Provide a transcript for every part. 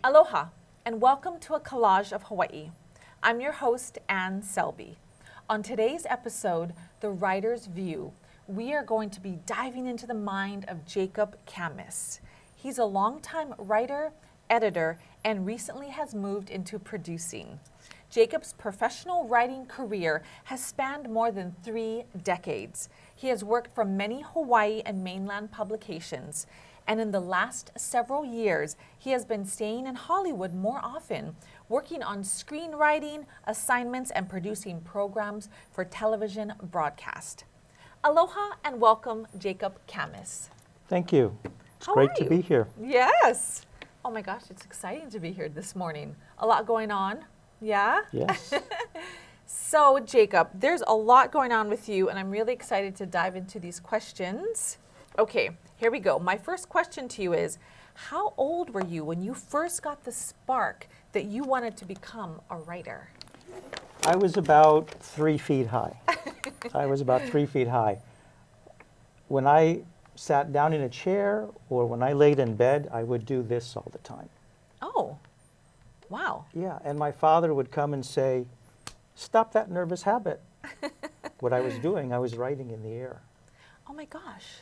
Aloha, and welcome to a Collage of Hawaii. I'm your host, Anne Selby. On today's episode, The Writer's View, we are going to be diving into the mind of Jacob Kamhis. He's a longtime writer, editor, and recently has moved into producing. Jacob's professional writing career has spanned more than 3 decades. He has worked for many Hawaii and mainland publications, and in the last several years, he has been staying in Hollywood more often, working on screenwriting assignments and producing programs for television broadcast. Aloha and welcome, Jacob Kamhis. Thank you. It's How great are to you? be here. Yes. Oh my gosh, it's exciting to be here this morning. A lot going on. Yeah? Yes. So, Jacob, there's a lot going on with you, and I'm really excited to dive into these questions. Okay, here we go. My first question to you is, how old were you when you first got the spark that you wanted to become a writer? I was about 3 feet high. I was about 3 feet high. When I sat down in a chair or when I laid in bed, I would do this all the time. Oh, wow. Yeah, and my father would come and say, "Stop that nervous habit." What I was doing, I was writing in the air. Oh my gosh.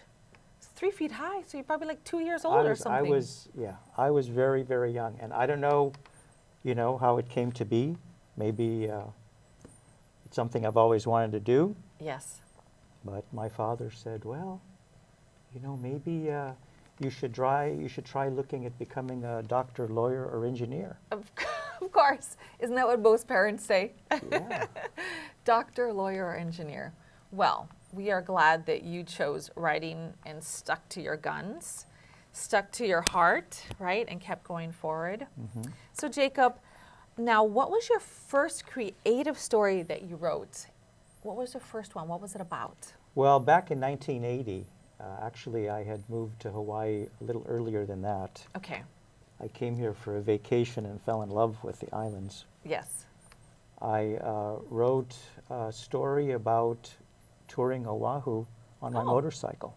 It's 3 feet high, so you're probably like 2 years old or something. I was very, very young. And I don't know, how it came to be. Maybe it's something I've always wanted to do. Yes. But my father said, well, maybe you should try looking at becoming a doctor, lawyer, or engineer. Of course. Isn't that what most parents say? Yeah. Doctor, lawyer, or engineer. Well, we are glad that you chose writing and stuck to your guns, stuck to your heart, right, and kept going forward. Mm-hmm. So, Jacob, now what was your first creative story that you wrote? What was the first one? What was it about? Well, back in 1980, actually I had moved to Hawaii a little earlier than that. Okay. I came here for a vacation and fell in love with the islands. Yes. I wrote a story about touring Oahu on my motorcycle.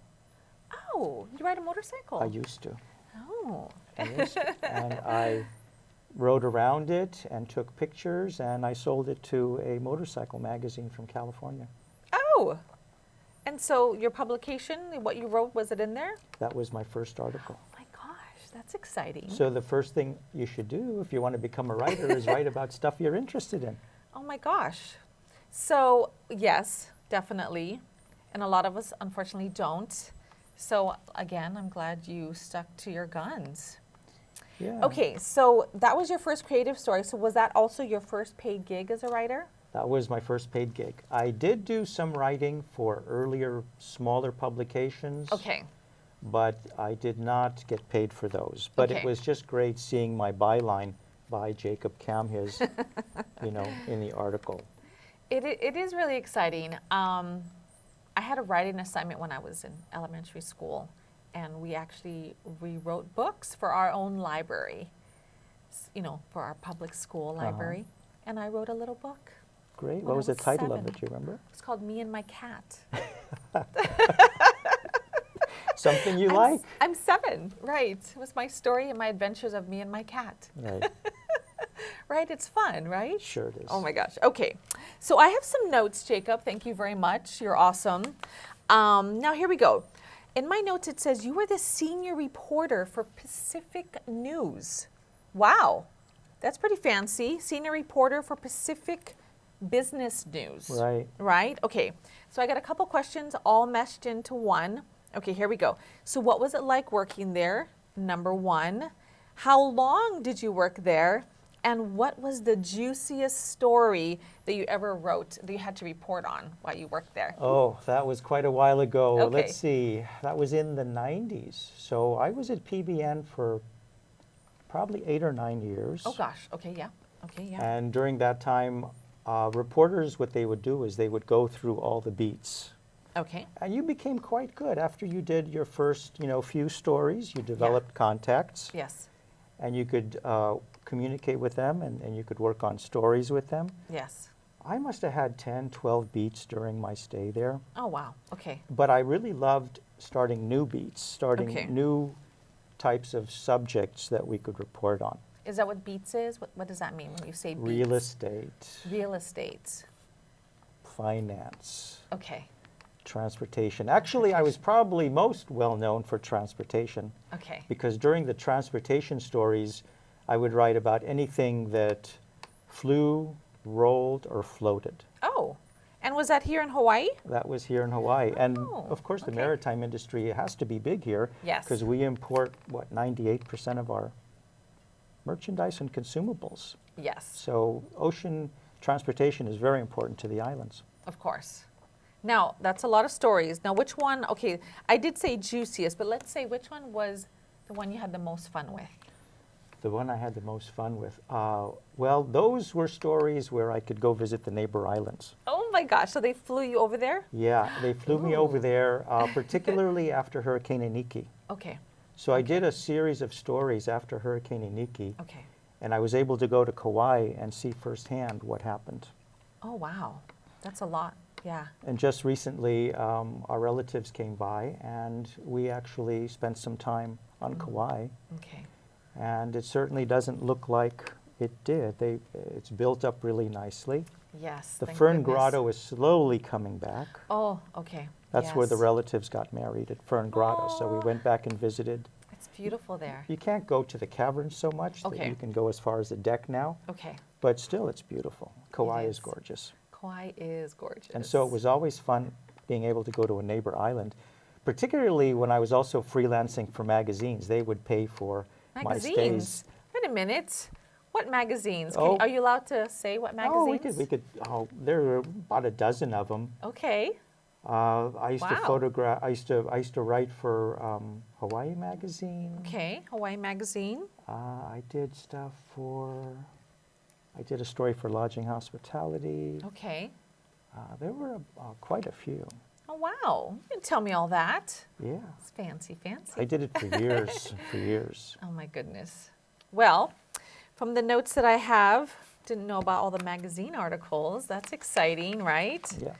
Oh, you ride a motorcycle? I used to. Oh. And I rode around it and took pictures, and I sold it to a motorcycle magazine from California. Oh. And so your publication, what you wrote, was it in there? That was my first article. Oh my gosh, that's exciting. So the first thing you should do if you want to become a writer is write about stuff you're interested in. Oh my gosh. So yes, definitely. And a lot of us unfortunately don't. So again, I'm glad you stuck to your guns. Yeah. Okay, so that was your first creative story. So was that also your first paid gig as a writer? That was my first paid gig. I did do some writing for earlier, smaller publications. Okay. But I did not get paid for those. But Okay. it was just great seeing my byline by Jacob Kamhis, in the article. It is really exciting. I had a writing assignment when I was in elementary school, and we actually rewrote books for our own library, for our public school library. And I wrote a little book. Great. When What I was the was title of 7. it? Do you remember? It's called Me and My Cat. Something you like. I'm 7, right. It was my story and my adventures of me and my cat. Right. Right, it's fun, right? Sure it is. Oh my gosh, okay. So I have some notes, Jacob. Thank you very much. You're awesome. Now here we go. In my notes it says you were the senior reporter for Pacific News. Wow, that's pretty fancy. Senior reporter for Pacific Business News. Right. Right, okay. So I got a couple questions all meshed into one. Okay, here we go. So what was it like working there? Number 1. How long did you work there? And what was the juiciest story that you ever wrote that you had to report on while you worked there? Oh, that was quite a while ago. Okay. Let's see. That was in the 90s. So I was at PBN for probably 8 or 9 years. Oh gosh, okay, yeah. Okay, yeah. And during that time, reporters, what they would do is they would go through all the beats. Okay. And you became quite good. After you did your first, few stories, you developed contacts. Yes. And you could communicate with them, and you could work on stories with them. Yes. I must have had 10, 12 beats during my stay there. Oh wow, okay. But I really loved starting new beats, starting Okay. new types of subjects that we could report on. Is that what beats is? What does that mean when you say beats? Real estate, Real estate. finance, Okay. transportation. Actually, I was probably most well known for transportation Okay. because during the transportation stories, I would write about anything that flew, rolled, or floated. Oh, and was that here in Hawaii? That was here in Hawaii. And Oh, of course, the okay. maritime industry has to be big here. Yes. Because we import, 98% of our merchandise and consumables. Yes, So ocean transportation is very important to the islands. of course. Now, that's a lot of stories. Now, which one, okay, I did say juiciest, but let's say which one was the one you had the most fun with? The one I had the most fun with, well, those were stories where I could go visit the neighbor islands. Oh my gosh, so they flew you over there? Yeah, they flew me Ooh. over there, particularly after Hurricane Iniki. Okay, So I did a series of stories after Hurricane Iniki, okay. and I was able to go to Kauai and see firsthand what happened. Oh, wow, that's a lot, yeah. And just recently, our relatives came by, and we actually spent some time on Kauai, Okay, and it certainly doesn't look like it did. It's built up really nicely. yes. The thank Fern goodness. Grotto is slowly coming back. Oh, okay. That's where the yes. relatives got married, at Fern Grotto. So we Aw. went back and visited. It's beautiful there. You can't go to the caverns so much that Okay. you can go as far as the deck now, Okay, but still it's beautiful. Kauai is is. gorgeous. Kauai is gorgeous. And so it was always fun being able to go to a neighbor island, particularly when I was also freelancing for magazines. They would pay for my stays. Magazines? Wait a minute. What magazines? Oh. Are you allowed to say what magazines? Oh, we could. Oh, there were about a dozen of them. Okay. I used to Wow. photograph. I used to write for Hawaii magazine. Okay. Hawaii Magazine. I did stuff for. I did a story for Lodging Hospitality. Okay. There were quite a few. Oh, wow. You didn't tell me all that. Yeah, It's fancy, fancy. I did it for years. For years. Oh, my goodness. Well, from the notes that I have, didn't know about all the magazine articles. That's exciting, right? Yeah.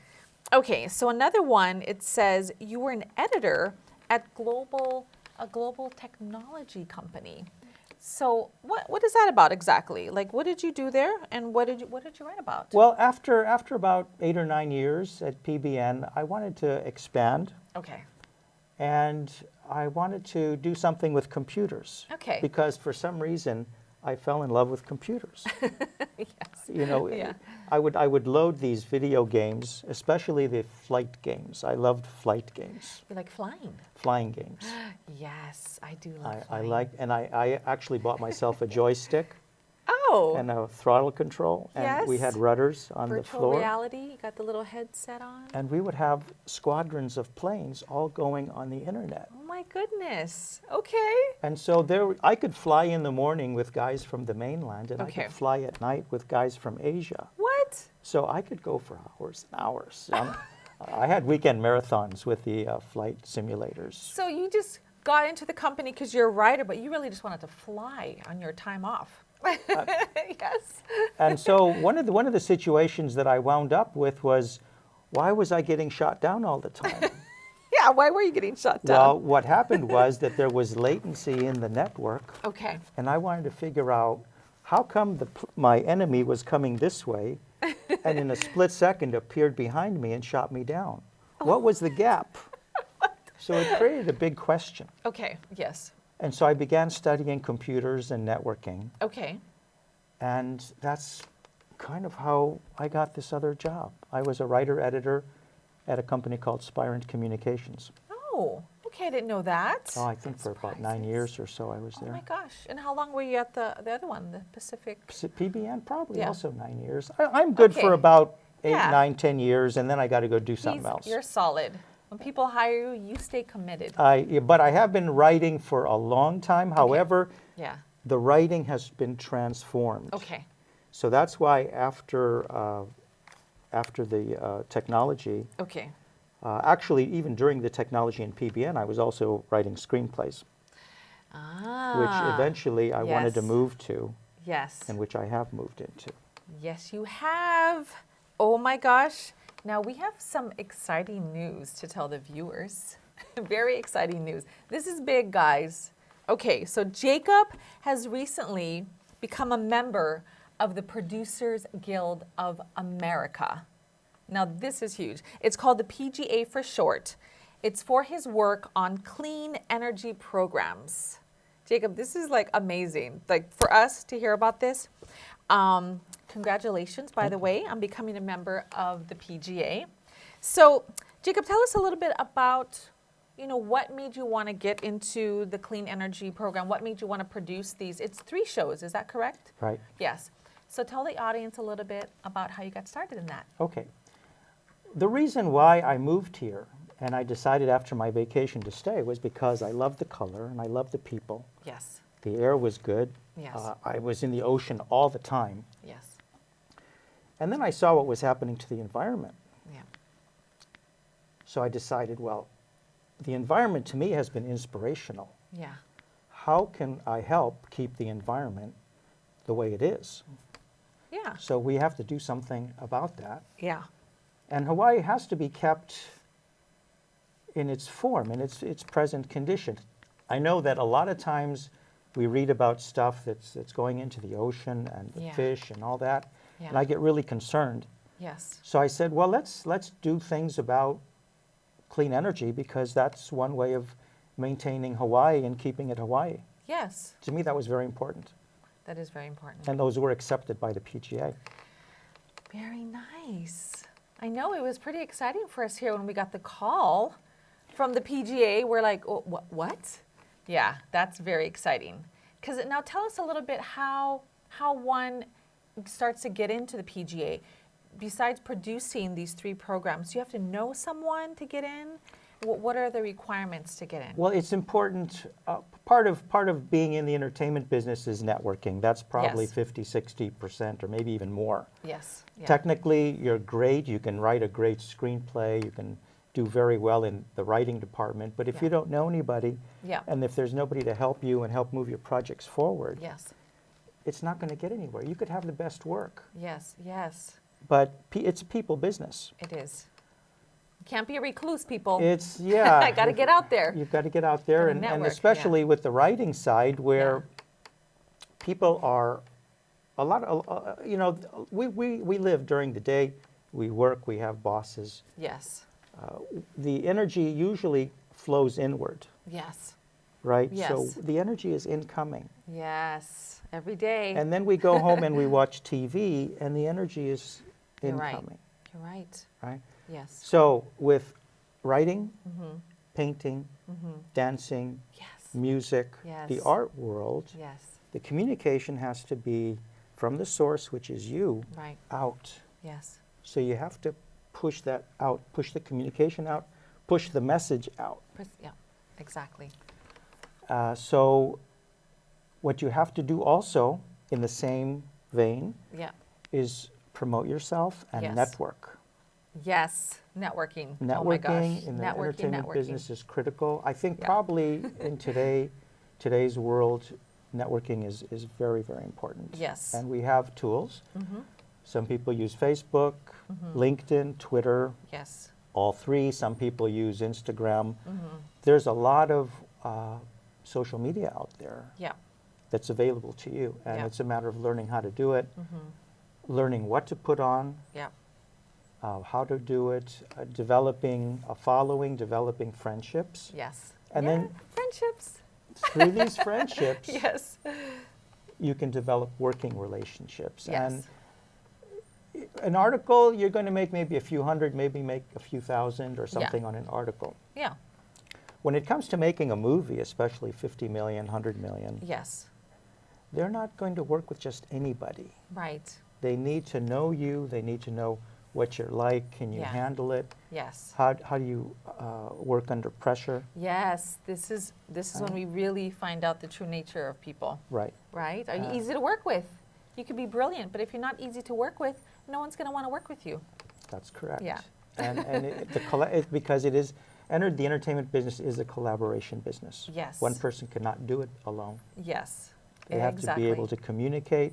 Okay, so another one, it says you were an editor at a global technology company. So what is that about exactly? Like, what did you do there, and what did you write about? Well, after about 8 or 9 years at PBN, I wanted to expand, Okay. and I wanted to do something with computers. Okay. Because for some reason, I fell in love with computers. Yes. You know, Yeah. I would load these video games, especially the flight games. I loved flight games, You like flying? flying games. Yes, I do love I flying. like, and I actually bought myself a joystick Oh, and a throttle control, and we had Yes. rudders on the virtual floor. reality. You got the little headset on. And we would have squadrons of planes all going on the internet. Oh my goodness. Okay. And so I could fly in the morning with guys from the mainland, and I Okay. could fly at night with guys from Asia. What? So I could go for hours and hours. I had weekend marathons with the flight simulators. So you just got into the company because you're a writer, but you really just wanted to fly on your time off. Yes. And so one of the situations that I wound up with was, why was I getting shot down all the time? Yeah. Why were you getting shut down? Well, what happened was that there was latency in the network, Okay. and I wanted to figure out how come my enemy was coming this way, and in a split second appeared behind me and shot me down. What was the gap? So it created a big question. Okay. Yes. And so I began studying computers and networking, Okay. and that's kind of how I got this other job. I was a writer-editor at a company called Spirent Communications. Oh. Okay. I didn't know that. Oh, I think for about 9 Surprises. years or so I was Oh there. my gosh. And how long were you at the other one, the Pacific? PBN, probably Yeah. also 9 years. I'm good for Okay. about 8, Yeah. 9, 10 years, and then I got to go do something else. You're solid. When people hire you, you stay committed. But I have been writing for a long time. However, Yeah. the writing has been transformed. Okay. So that's why after the technology, Okay. actually even during the technology in PBN, I was also writing screenplays, which Ah. eventually I wanted to yes. move to, Yes. and which I have moved into. Yes, you have. Oh my gosh. Now we have some exciting news to tell the viewers. Very exciting news. This is big, guys. Okay, so Jacob has recently become a member of the Producers Guild of America. Now, this is huge. It's called the PGA for short. It's for his work on clean energy programs. Jacob, this is like amazing. Like for us to hear about this. Congratulations, by the way, on becoming a member of the PGA. So, Jacob, tell us a little bit about, what made you want to get into the clean energy program? What made you want to produce these? It's 3 shows, is that correct? Right. Yes. So tell the audience a little bit about how you got started in that. Okay. The reason why I moved here and I decided after my vacation to stay was because I love the color and I love the people. Yes. The air was good. Yes. I was in the ocean all the time. Yes. And then I saw what was happening to the environment. Yeah. So I decided, well, the environment to me has been inspirational. Yeah. How can I help keep the environment the way it is? Yeah. So we have to do something about that. Yeah. And Hawaii has to be kept in its form, in its present condition. I know that a lot of times we read about stuff that's going into the ocean and the Yeah. fish and all that, Yeah. and I get really concerned. Yes. So I said, well, let's do things about clean energy because that's one way of maintaining Hawaii and keeping it Hawaii. Yes. To me, that was very important. That is very important. And those were accepted by the PGA. Very nice. I know it was pretty exciting for us here when we got the call from the PGA. We're like, oh, what? Yeah, that's very exciting. Because now tell us a little bit how one starts to get into the PGA. Besides producing these 3 programs, do you have to know someone to get in? What are the requirements to get in? Well, it's important. Part of being in the entertainment business is networking. That's probably Yes. 50, 60%, or maybe even more. Yes. Yeah. Technically, you're great. You can write a great screenplay. You can do very well in the writing department. But if Yeah. you don't know anybody, Yeah. and if there's nobody to help you and help move your projects forward, Yes. it's not going to get anywhere. You could have the best work, Yes. Yes. but it's a people business. It is. You can't be a recluse, people. It's, yeah. I got to get out there. You've got to get out there, Gotta and network, especially yeah. with the writing side, where Yeah. people are a lot of, we live during the day, we work, we have bosses. Yes. The energy usually flows inward, Yes. right? Yes. So the energy is incoming. Yes. Every day. And then we go home and we watch TV, and the energy is You're right. incoming, You're right. right? Yes. So with writing, Mm-hmm. painting, dancing, Yes. music, the Yes. art world, Yes. the communication has to be from the source, which is you, Right. out. Yes. So you have to push that out, push the communication out, push the message out. Yeah. Exactly. So what you have to do also, in the same vein, Yeah. is promote yourself and Yes. network. Yes. Networking. Networking Oh my gosh. in the Networking. entertainment Networking. business is critical. I think Yeah. probably in today's world, networking is very, very important. Yes. And we have tools. Mm-hmm. Some people use Facebook, LinkedIn, Twitter, Yes. all 3. Some people use Instagram. Mm-hmm. There's a lot of social media out there Yeah. that's available to you. And Yeah. it's a matter of learning how to do it, learning what to put on, Yeah. how to do it, developing a following, developing friendships. Yes. And Yeah. then friendships. through these friendships, Yes. you can develop working relationships. Yes. And an article, you're going to make maybe a few hundred, maybe make a few thousand or something on an article. Yeah. When it comes to making a movie, especially 50 million, 100 million, Yes. they're not going to work with just anybody. Right. They need to know you. They need to know what you're like. Can you Yeah. handle it? Yes. How do you work under pressure? Yes. This is when we really find out the true nature of people. Right. Right? Are you easy to work with? You could be brilliant, but if you're not easy to work with, no one's going to want to work with you. That's correct. Yeah. And because the entertainment business is a collaboration business. Yes. One person cannot do it alone. Yes. They have to be able to communicate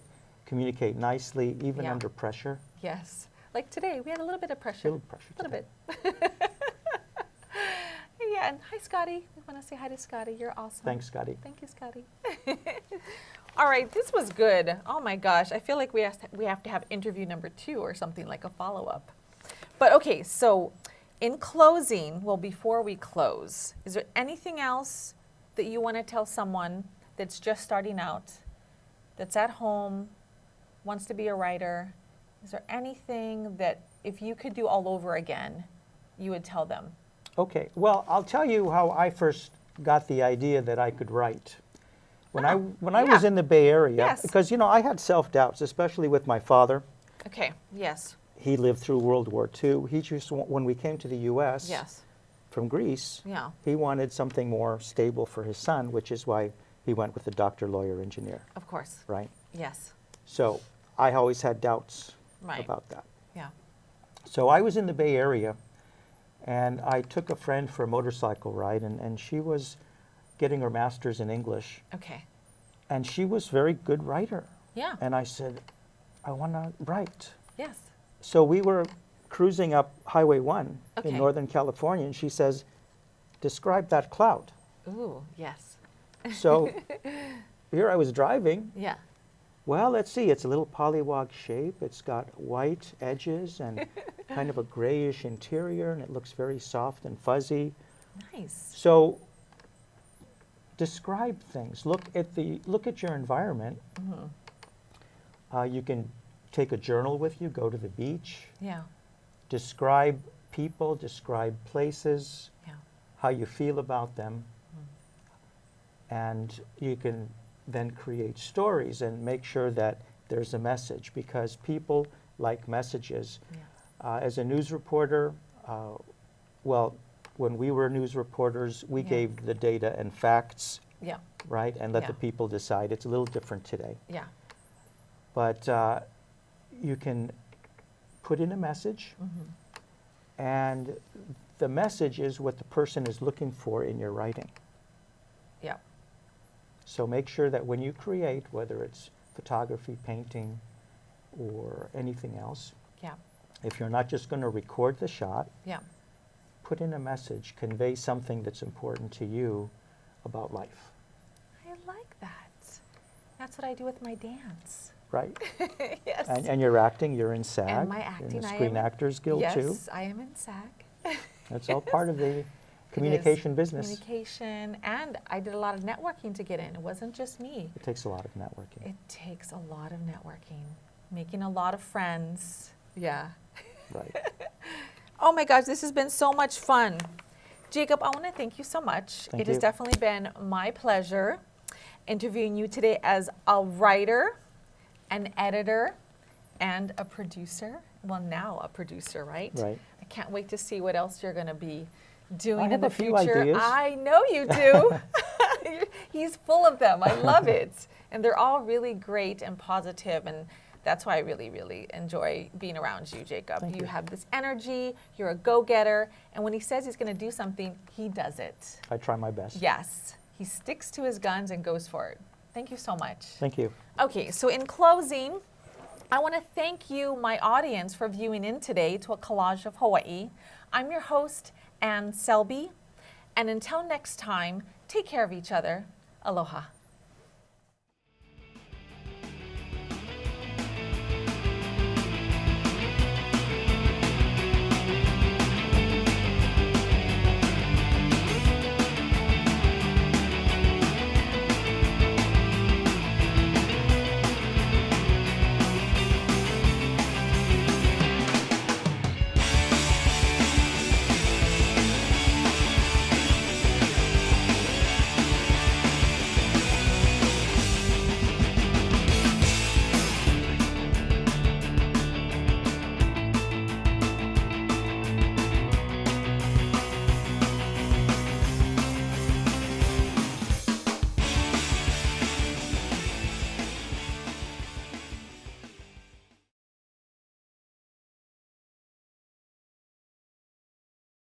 nicely, even Yeah. under pressure. Yes. Like today, we had a little bit of pressure. A little pressure. A little today. bit. Yeah, and hi, Scotty. We want to say hi to Scotty. You're awesome. Thanks, Scotty. Thank you, Scotty. All right, this was good. Oh my gosh, I feel like we have to have interview number 2 or something like a follow-up. But okay, so in closing, well, before we close, is there anything else that you want to tell someone that's just starting out, that's at home, wants to be a writer? Is there anything that if you could do all over again, you would tell them? Okay, well, I'll tell you how I first got the idea that I could write. When I was in the Bay Area, Yes. because, you know, I had self-doubts, especially with my father. Okay, yes, He lived through World War II. He just, when we came to the U.S. yes, from Greece, yeah, he wanted something more stable for his son, which is why he went with the doctor, lawyer, engineer, of course, right? yes, So I always had doubts right, about that. yeah, So I was in the Bay Area, and I took a friend for a motorcycle ride, and she was getting her master's in English, okay, and she was a very good writer. yeah, And I said, I want to write. yes, So we were cruising up Highway 1 Okay. in Northern California, and she says, describe that cloud. ooh, yes, So here I was driving. yeah, Well, let's see, it's a little pollywog shape. It's got white edges and kind of a grayish interior, and it looks very soft and fuzzy. nice, So describe things. Look at your environment. You can take a journal with you, go to the beach, yeah, describe people, describe places, yeah, how you feel about them, and you can then create stories and make sure that there's a message, because people like messages. yeah, As a news reporter, well, when we were news reporters, we Yeah. gave the data and facts, yeah, right, and let the Yeah. people decide. It's a little different today. yeah, But you can put in a message, and the message is what the person is looking for in your writing. yeah, So make sure that when you create, whether it's photography, painting, or anything else, yeah, if you're not just going to record the shot, yeah, put in a message, convey something that's important to you about life, I like that. That's what I do with my dance. right? Yes. And you're acting, you're in SAG, And my you're acting, in the I Screen am- Actors Guild yes, too. I am in SAG. That's all part of the It is. communication business. Communication, and I did a lot of networking to get in. It wasn't just me. It takes a lot of networking. It takes a lot of networking, making a lot of friends. Yeah. Right. Oh my gosh, this has been so much fun. Jacob, I want to thank you so much. Thank It has you. definitely been my pleasure interviewing you today as a writer, an editor, and a producer. Well, now a producer, right? Right. I can't wait to see what else you're going to be doing I in have the a few future. ideas. I know you do. He's full of them. I love it. And they're all really great and positive, and that's why I really, really enjoy being around you, Jacob. Thank You you. have this energy, you're a go-getter, and when he says he's going to do something, he does it. I try my best. Yes, he sticks to his guns and goes for it. Thank you so much. Thank you. Okay, so in closing, I want to thank you, my audience, for viewing in today to a Collage of Hawaii. I'm your host, Anne Selby, and until next time, take care of each other. Aloha.